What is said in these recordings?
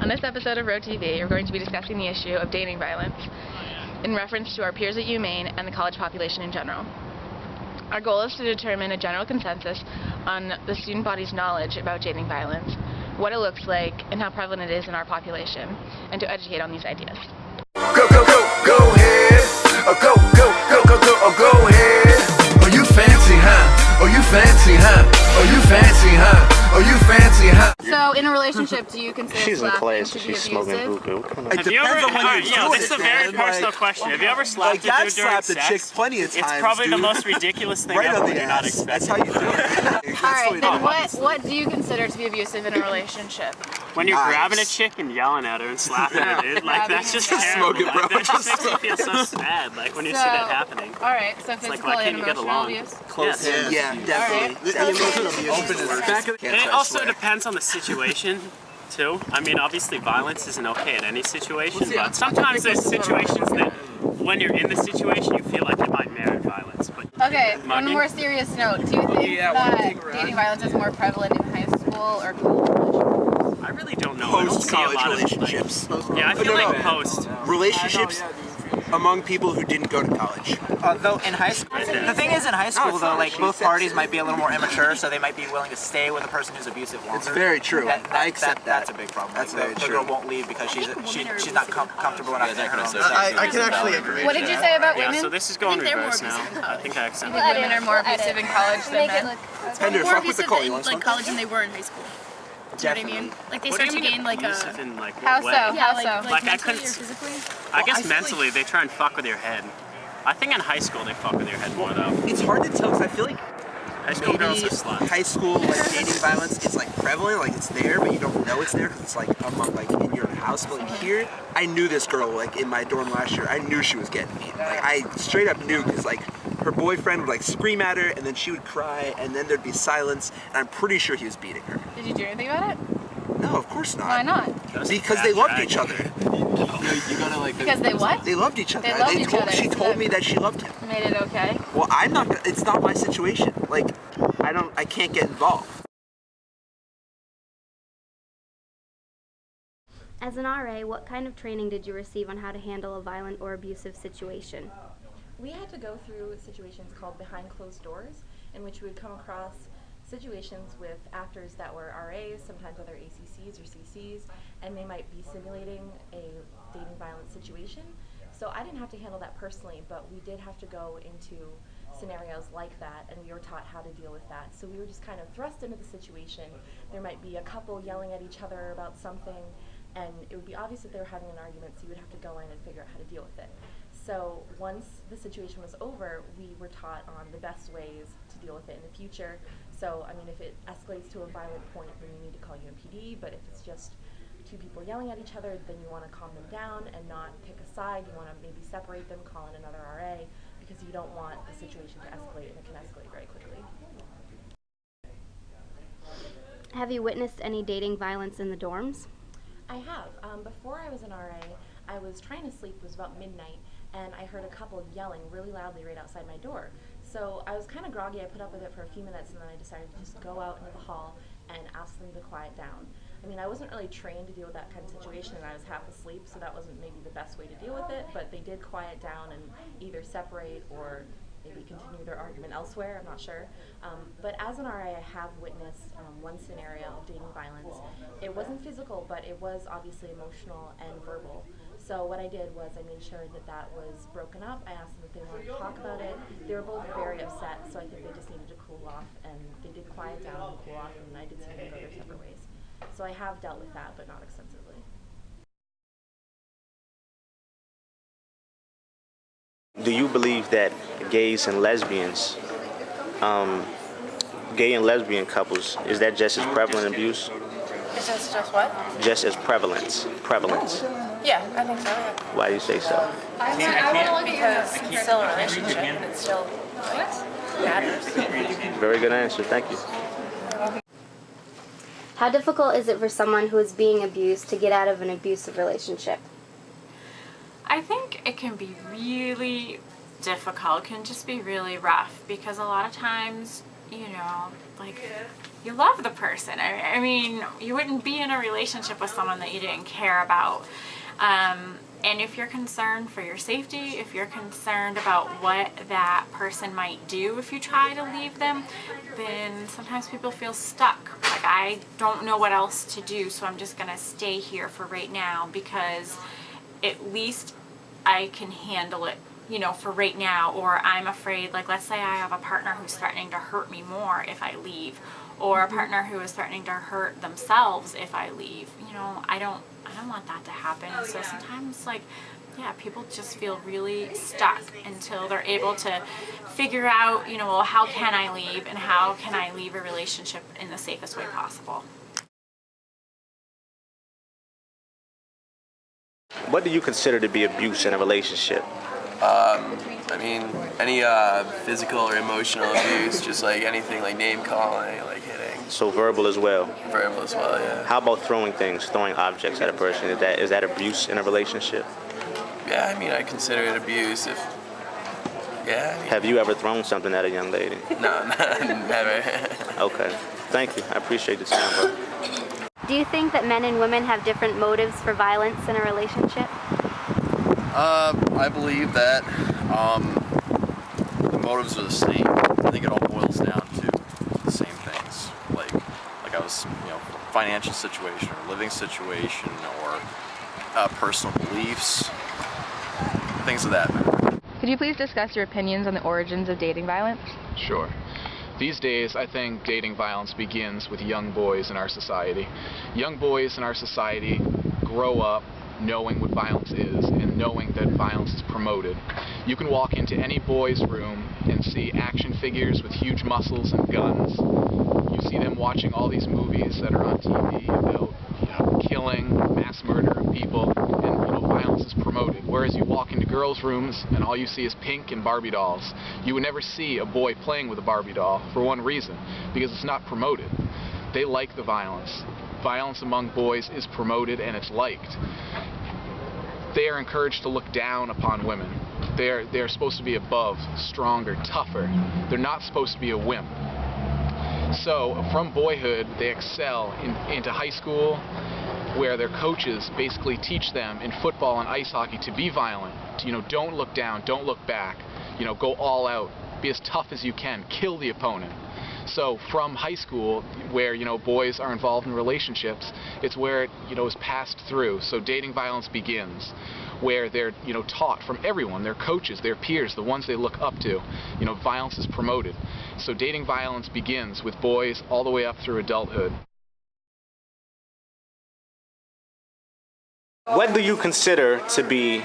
On this episode of Row TV, we're going to be discussing the issue of dating violence in reference to our peers at UMaine and the college population in general. Our goal is to determine a general consensus on the student body's knowledge about dating violence, what it looks like, and how prevalent it is in our population, and to educate on these ideas. Go, go, go, go ahead. Go, go, go, go, go, go ahead. Oh, you fancy, huh? Oh, you fancy, huh? Oh, you fancy, huh? Oh, you fancy, huh? So, in a relationship, do you consider she's in class, to so be she's smoking abusive? hookah. It depends on when you're doing this is a very personal question. Have you ever slapped a dude during slapped sex? a chick plenty of times. It's probably dude. the most ridiculous thing right ever on when the you're not ass. expecting. That's how you do it. Alright, then what do you consider to be abusive in a relationship? When you're grabbing a chick and yelling at her and slapping her, dude, like that's just terrible. Smoke it, bro. Like, that just makes me feel so sad, like when you see that happening. Alright, so physical why and can't you get emotional along? abuse? Yes. Yeah, definitely. The emotional abuse is worse. And it also depends on the situation, too. I mean, obviously violence isn't okay in any situation, but sometimes there's situations that when you're in the situation you feel like it might merit violence. But Okay, on a more serious note, do you think that dating violence is more prevalent in high school or college? I really don't know. I don't see a Post-college lot of, relationships. yeah, I feel like post. Relationships among people who didn't go to college. Though in high school, the thing is in high school though, like both parties might be a little more immature, so they might be willing to stay with a person who's abusive longer. It's very true. I accept that. That's a big problem. That's like, very the true. girl won't leave because she's not comfortable enough in her own. I can actually agree. What did you say about Yeah, women? so this is going reverse now. I think I accept it. Women are more abusive in college than men? Pender, more fuck with the abusive call. You in want like some? college than they were in high school. Do you know what I mean? Like they What do start you to mean gain like a abusive in, like, How what so? way? How like, so? like Like, I mentally couldn't- or physically. I guess mentally they try and fuck with your head. I think in high school they fuck with your head more though. It's hard to tell because I feel like High school girls maybe are sluts. high school like dating violence is like prevalent, like it's there, but you don't know it's there because it's like among like in your house. But like here, I knew this girl like in my dorm last year. I knew she was getting beat. Like I straight up knew because like her boyfriend would like scream at her and then she would cry and then there'd be silence and I'm pretty sure he was beating her. Did you do anything about it? No, of course not. Why not? Because they loved each other. You gotta like. Because they what? They loved each other. They loved each other. She told me that she loved him. Made it okay? Well, I'm not. It's not my situation. Like, I can't get involved. As an RA, what kind of training did you receive on how to handle a violent or abusive situation? We had to go through situations called behind closed doors, in which we would come across situations with actors that were RAs, sometimes other ACCs or CCs, and they might be simulating a dating violence situation. So I didn't have to handle that personally, but we did have to go into scenarios like that, and we were taught how to deal with that. So we were just kind of thrust into the situation. There might be a couple yelling at each other about something, and it would be obvious that they were having an argument, so you would have to go in and figure out how to deal with it. So once the situation was over, we were taught on the best ways to deal with it in the future. So, I mean, if it escalates to a violent point, then you need to call UMPD, but if it's just two people yelling at each other, then you want to calm them down and not pick a side. You want to maybe separate them, call in another RA, because you don't want the situation to escalate, and it can escalate very quickly. Have you witnessed any dating violence in the dorms? I have. Before I was an RA, I was trying to sleep. It was about midnight, and I heard a couple yelling really loudly right outside my door. So I was kind of groggy. I put up with it for a few minutes, and then I decided to just go out into the hall and ask them to quiet down. I mean, I wasn't really trained to deal with that kind of situation, and I was half asleep, so that wasn't maybe the best way to deal with it, but they did quiet down and either separate or maybe continue their argument elsewhere, I'm not sure. But as an RA, I have witnessed one scenario of dating violence. It wasn't physical, but it was obviously emotional and verbal. So what I did was I made sure that that was broken up. I asked them if they wanted to talk about it. They were both very upset, so I think they just needed to cool off, and they did quiet down and cool off, and I did see them go their separate ways. So I have dealt with that, but not extensively. Do you believe that gays and lesbians, gay and lesbian couples, is that just as prevalent abuse? Is this just what? Just as prevalence. Yeah, I think so. Yeah. Why do you say so? Because it's still a relationship. And it still matters. Very good answer. Thank you. How difficult is it for someone who is being abused to get out of an abusive relationship? I think it can be really difficult. It can just be really rough because a lot of times, you know, like you love the person. I mean, you wouldn't be in a relationship with someone that you didn't care about. And if you're concerned for your safety, if you're concerned about what that person might do if you try to leave them, then sometimes people feel stuck. Like, I don't know what else to do, so I'm just gonna stay here for right now because at least I can handle it, you know, for right now. Or I'm afraid, like, let's say I have a partner who's threatening to hurt me more if I leave, or a partner who is threatening to hurt themselves if I leave. You know, I don't want that to happen. So sometimes, like, yeah, people just feel really stuck until they're able to figure out, you know, well, how can I leave and how can I leave a relationship in the safest way possible. What do you consider to be abuse in a relationship? I mean, any physical or emotional abuse, just like anything like name calling, like hitting. So verbal as well? Verbal as well, yeah. How about throwing things, throwing objects at a person? Is that abuse in a relationship? Yeah, I mean, I consider it abuse if, yeah. I mean, have you ever thrown something at a young lady? No, never. Okay. Thank you. I appreciate the time, bro. Do you think that men and women have different motives for violence in a relationship? I believe that the motives are the same. I think it all boils down to the same things, like I was, you know, financial situation or living situation or personal beliefs, things of that matter. Could you please discuss your opinions on the origins of dating violence? Sure. These days, I think dating violence begins with young boys in our society. Young boys in our society grow up knowing what violence is and knowing that violence is promoted. You can walk into any boy's room and see action figures with huge muscles and guns. You see them watching all these movies that are on TV about, you know, killing, mass murder of people, and, you know, violence is promoted. Whereas you walk into girls' rooms and all you see is pink and Barbie dolls. You would never see a boy playing with a Barbie doll for one reason, because it's not promoted. They like the violence. Violence among boys is promoted and it's liked. They are encouraged to look down upon women. They're supposed to be above, stronger, tougher. They're not supposed to be a wimp. So from boyhood, they excel into high school, where their coaches basically teach them in football and ice hockey to be violent. To, you know, don't look down, don't look back. You know, go all out. Be as tough as you can. Kill the opponent. So from high school, where, you know, boys are involved in relationships, it's where it, you know, is passed through. So dating violence begins, where they're, you know, taught from everyone, their coaches, their peers, the ones they look up to. You know, violence is promoted. So dating violence begins with boys all the way up through adulthood. What do you consider to be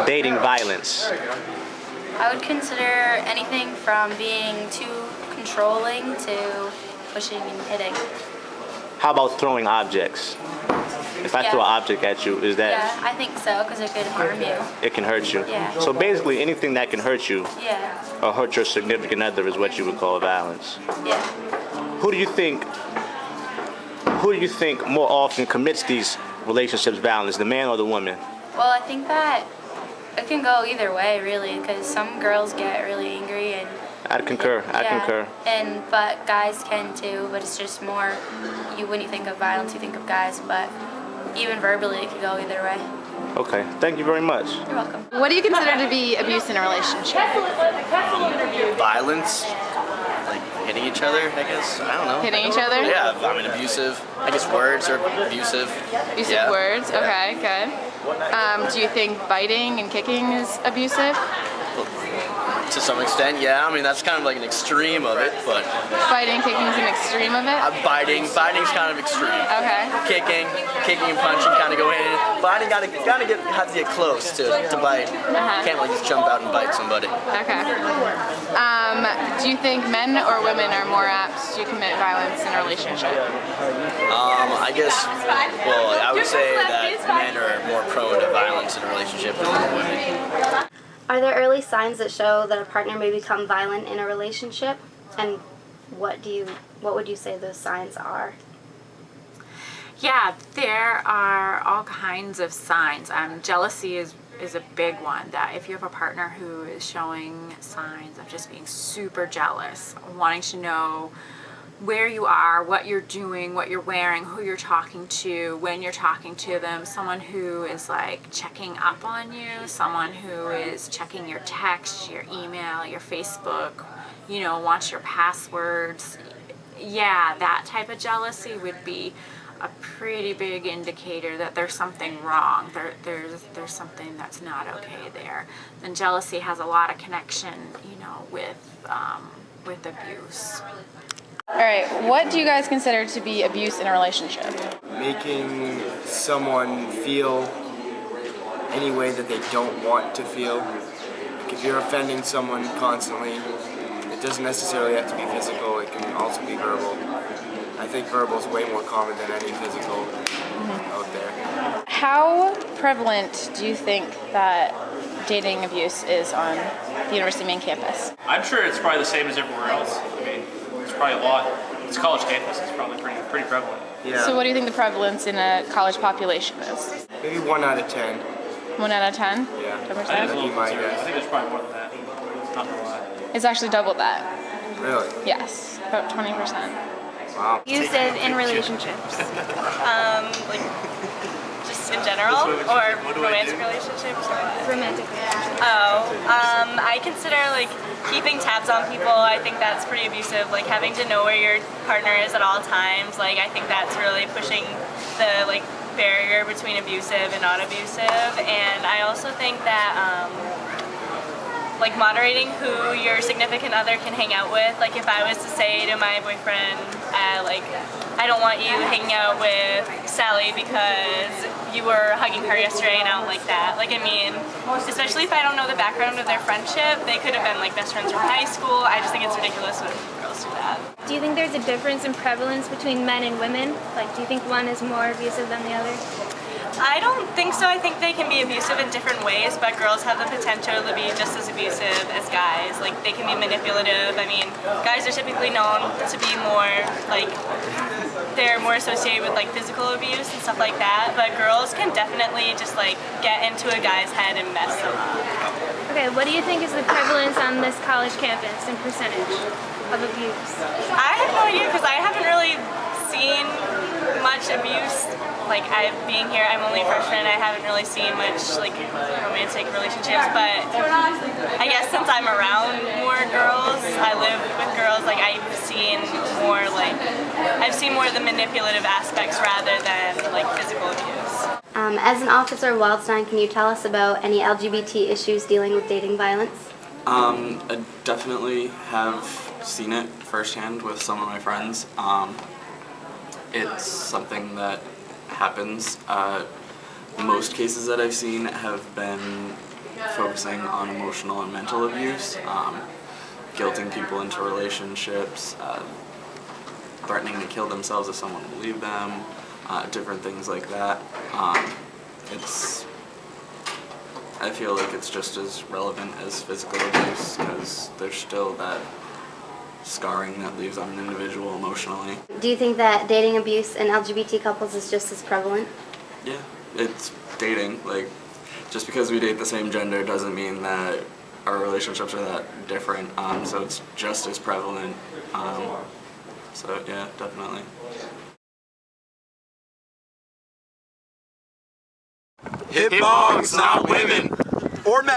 dating violence? I would consider anything from being too controlling to pushing and hitting. How about throwing objects? If I throw an object at you, is that... Yeah, I think so, because it could harm you. It can hurt you? Yeah. So basically anything that can hurt you, Yeah. or hurt your significant other, is what you would call violence. Yeah. Who do you think more often commits these relationships violence, the man or the woman? Well, I think that it can go either way, really, because some girls get really angry and... I concur. I concur. But guys can too, but it's just more, when you think of violence, you think of guys, but even verbally it can go either way. Okay, thank you very much. You're welcome. What do you consider to be abuse in a relationship? Violence, like hitting each other, I guess. I don't know. Hitting each other? Yeah, I mean, abusive. I guess words are abusive. Abusive words? Okay, good. Do you think biting and kicking is abusive? To some extent, yeah. I mean, that's kind of like an extreme of it, but... Biting and kicking is an extreme of it? Biting's kind of extreme. Okay. Kicking and punching kind of go hand in hand. Biting have to get close to bite. Can't like just jump out and bite somebody. Okay. Do you think men or women are more apt to commit violence in a relationship? I guess, well, I would say that men are more prone to violence in a relationship than women. Are there early signs that show that a partner may become violent in a relationship? And what would you say those signs are? Yeah, there are all kinds of signs. Jealousy is a big one, that if you have a partner who is showing signs of just being super jealous, wanting to know where you are, what you're doing, what you're wearing, who you're talking to, when you're talking to them, someone who is like checking up on you, someone who is checking your text, your email, your Facebook, you know, wants your passwords. Yeah, that type of jealousy would be a pretty big indicator that there's something wrong. There's something that's not okay there. And jealousy has a lot of connection, you know, with abuse. All right, what do you guys consider to be abuse in a relationship? Making someone feel any way that they don't want to feel. Like if you're offending someone constantly, it doesn't necessarily have to be physical, it can also be verbal. I think verbal is way more common than any physical out there. How prevalent do you think that dating abuse is on the University of Maine campus? I'm sure it's probably the same as everywhere else. I mean, it's probably a lot. It's college campus. It's probably pretty prevalent. Yeah. So what do you think the prevalence in a college population is? Maybe 1 out of 10. 1 out of 10? Yeah. 10%? I think there's probably more than that. Not gonna lie. It's actually double that. Really? Yes, about 20%. Wow. Abusive in relationships. Like just in general, or romantic relationships, or what? Romantic relationships. Oh, I consider like keeping tabs on people. I think that's pretty abusive. Like having to know where your partner is at all times. Like I think that's really pushing the like barrier between abusive and not abusive. And I also think that like moderating who your significant other can hang out with. Like if I was to say to my boyfriend, like, I don't want you hanging out with Sally because you were hugging her yesterday and I don't like that. Like, I mean, especially if I don't know the background of their friendship, they could have been like best friends from high school. I just think it's ridiculous when girls do that. Do you think there's a difference in prevalence between men and women? Like, do you think one is more abusive than the other? I don't think so. I think they can be abusive in different ways, but girls have the potential to be just as abusive as guys. Like, they can be manipulative. I mean, guys are typically known to be more, like, they're more associated with, like, physical abuse and stuff like that, but girls can definitely just, like, get into a guy's head and mess them up. Okay, what do you think is the prevalence on this college campus in percentage of abuse? I have no idea, because I haven't really seen much abuse. Like, being here, I'm only a freshman, I haven't really seen much, like, romantic relationships, but I guess since I'm around more girls, I live with girls, like, I've seen more of the manipulative aspects rather than, like, physical abuse. As an officer of Wildstein, can you tell us about any LGBT issues dealing with dating violence? I definitely have seen it firsthand with some of my friends. It's something that happens. Most cases that I've seen have been focusing on emotional and mental abuse, guilting people into relationships, threatening to kill themselves if someone will leave them, different things like that. I feel like it's just as relevant as physical abuse because there's still that scarring that leaves on an individual emotionally. Do you think that dating abuse in LGBT couples is just as prevalent? Yeah, it's dating. Like, just because we date the same gender doesn't mean that our relationships are that different. So it's just as prevalent. So yeah, definitely. Hit bongs, not women. Or men.